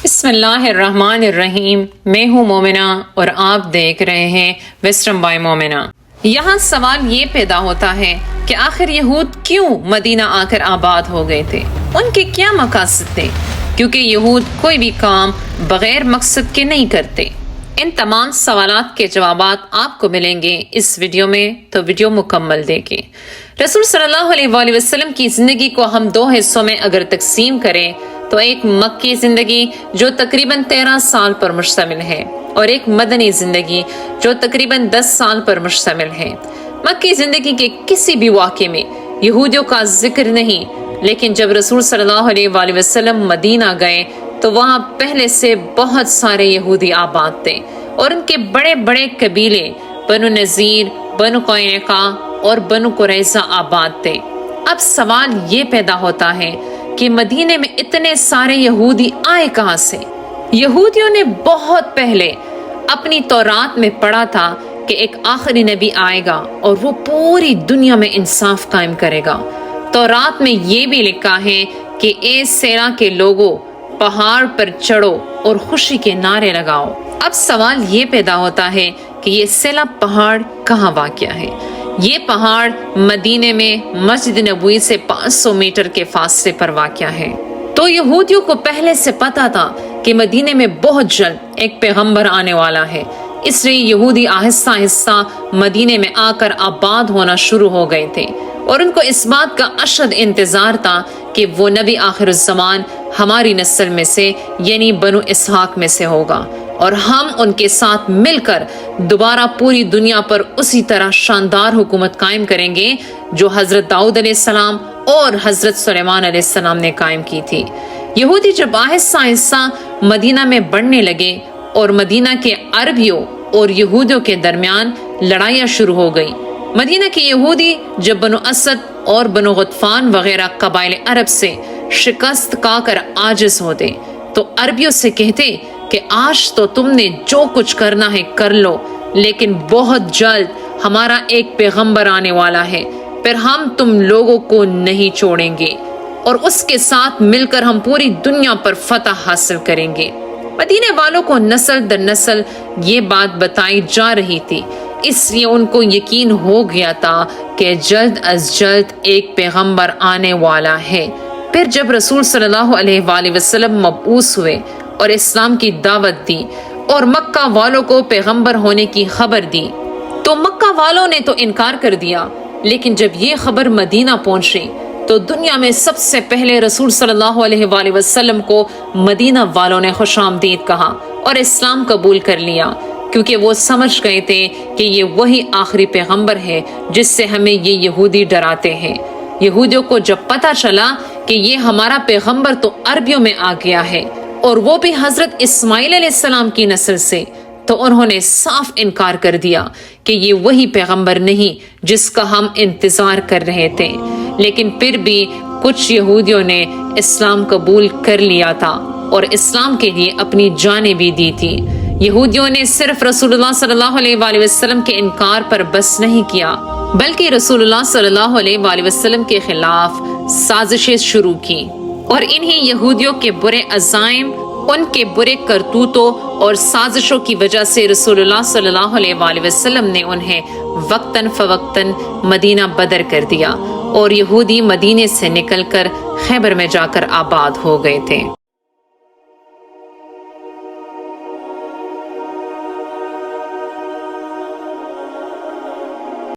بسم اللہ الرحمن الرحیم، میں ہوں مومنہ اور آپ دیکھ رہے ہیں ویسٹرن بائے مومنہ۔ یہاں سوال یہ پیدا ہوتا ہے کہ آخر یہود کیوں مدینہ آ کر آباد ہو گئے تھے؟ ان کے کیا مقاصد تھے؟ کیونکہ یہود کوئی بھی کام بغیر مقصد کے نہیں کرتے۔ ان تمام سوالات کے جوابات آپ کو ملیں گے اس ویڈیو میں، تو ویڈیو مکمل دیکھیں۔ رسول صلی اللہ علیہ وآلہ وسلم کی زندگی کو ہم دو حصوں میں اگر تقسیم کریں تو ایک مکی زندگی جو تقریباً 13 سال پر مشتمل ہے اور ایک مدنی زندگی جو تقریباً 10 سال پر مشتمل ہے۔ مکی زندگی کے کسی بھی واقعے میں یہودیوں کا ذکر نہیں، لیکن جب رسول صلی اللہ علیہ وآلہ وسلم مدینہ گئے تو وہاں پہلے سے بہت سارے یہودی آباد تھے اور ان کے بڑے بڑے قبیلے بنو نذیر، بنو قینقاع اور بنو قریظہ آباد تھے۔ اب سوال یہ پیدا ہوتا ہے کہ مدینے میں اتنے سارے یہودی آئے کہاں سے؟ یہودیوں نے بہت پہلے اپنی تورات میں پڑھا تھا کہ ایک آخری نبی آئے گا اور وہ پوری دنیا میں انصاف قائم کرے گا۔ تورات میں یہ بھی لکھا ہے کہ اے سیرا کے لوگوں، پہاڑ پر چڑھو اور خوشی کے نعرے لگاؤ۔ اب سوال یہ پیدا ہوتا ہے کہ یہ سیلا پہاڑ کہاں واقع ہے؟ یہ پہاڑ مدینے میں مسجد نبوی سے 500 میٹر کے فاصلے پر واقع ہے۔ تو یہودیوں کو پہلے سے پتا تھا کہ مدینے میں بہت جلد ایک پیغمبر آنے والا ہے، اس لیے یہودی آہستہ آہستہ مدینے میں آ کر آباد ہونا شروع ہو گئے تھے، اور ان کو اس بات کا اشد انتظار تھا کہ وہ نبی آخر الزمان ہماری نسل میں سے یعنی بنو اسحاق میں سے ہوگا، اور ہم ان کے ساتھ مل کر دوبارہ پوری دنیا پر اسی طرح شاندار حکومت قائم کریں گے جو حضرت داؤد علیہ السلام اور حضرت سلیمان علیہ السلام نے قائم کی تھی۔ یہودی جب آہستہ آہستہ مدینہ میں بڑھنے لگے اور مدینہ کے عربیوں اور یہودیوں کے درمیان لڑائیاں شروع ہو گئی۔ مدینہ کے یہودی جب بنو اسد اور بنو غطفان وغیرہ قبائل عرب سے شکست کھا کر عاجز ہوتے تو عربیوں سے کہتے کہ آج تو تم نے جو کچھ کرنا ہے کر لو، لیکن بہت جلد ہمارا ایک پیغمبر آنے والا ہے، پھر ہم تم لوگوں کو نہیں چھوڑیں گے اور اس کے ساتھ مل کر ہم پوری دنیا پر فتح حاصل کریں گے۔ مدینے والوں کو نسل در نسل یہ بات بتائی جا رہی تھی، اس لیے ان کو یقین ہو گیا تھا کہ جلد از جلد ایک پیغمبر آنے والا ہے۔ پھر جب رسول صلی اللہ علیہ وآلہ وسلم مبعوث ہوئے اور اسلام کی دعوت دی اور مکہ والوں کو پیغمبر ہونے کی خبر دی تو مکہ والوں نے تو انکار کر دیا، لیکن جب یہ خبر مدینہ پہنچی تو دنیا میں سب سے پہلے رسول صلی اللہ علیہ وآلہ وسلم کو مدینہ والوں نے خوش آمدید کہا اور اسلام قبول کر لیا، کیونکہ وہ سمجھ گئے تھے کہ یہ وہی آخری پیغمبر ہے جس سے ہمیں یہ یہودی ڈراتے ہیں۔ یہودیوں کو جب پتہ چلا کہ یہ ہمارا پیغمبر تو عربیوں میں آ گیا ہے اور وہ بھی حضرت اسماعیل علیہ السلام کی نسل سے، تو انہوں نے صاف انکار کر دیا کہ یہ وہی پیغمبر نہیں جس کا ہم انتظار کر رہے تھے۔ لیکن پھر بھی کچھ یہودیوں نے اسلام قبول کر لیا تھا اور اسلام کے لیے اپنی جانیں بھی دی تھی۔ یہودیوں نے صرف رسول اللہ صلی اللہ علیہ وآلہ وسلم کے انکار پر بس نہیں کیا، بلکہ رسول اللہ صلی اللہ علیہ وآلہ وسلم کے خلاف سازشیں شروع کی، اور انہی یہودیوں کے برے عزائم، ان کے برے کرتوتوں اور سازشوں کی وجہ سے رسول اللہ صلی اللہ علیہ وآلہ وسلم نے انہیں وقتاً فوقتاً مدینہ بدر کر دیا، اور یہودی مدینے سے نکل کر خیبر میں جا کر آباد ہو گئے تھے۔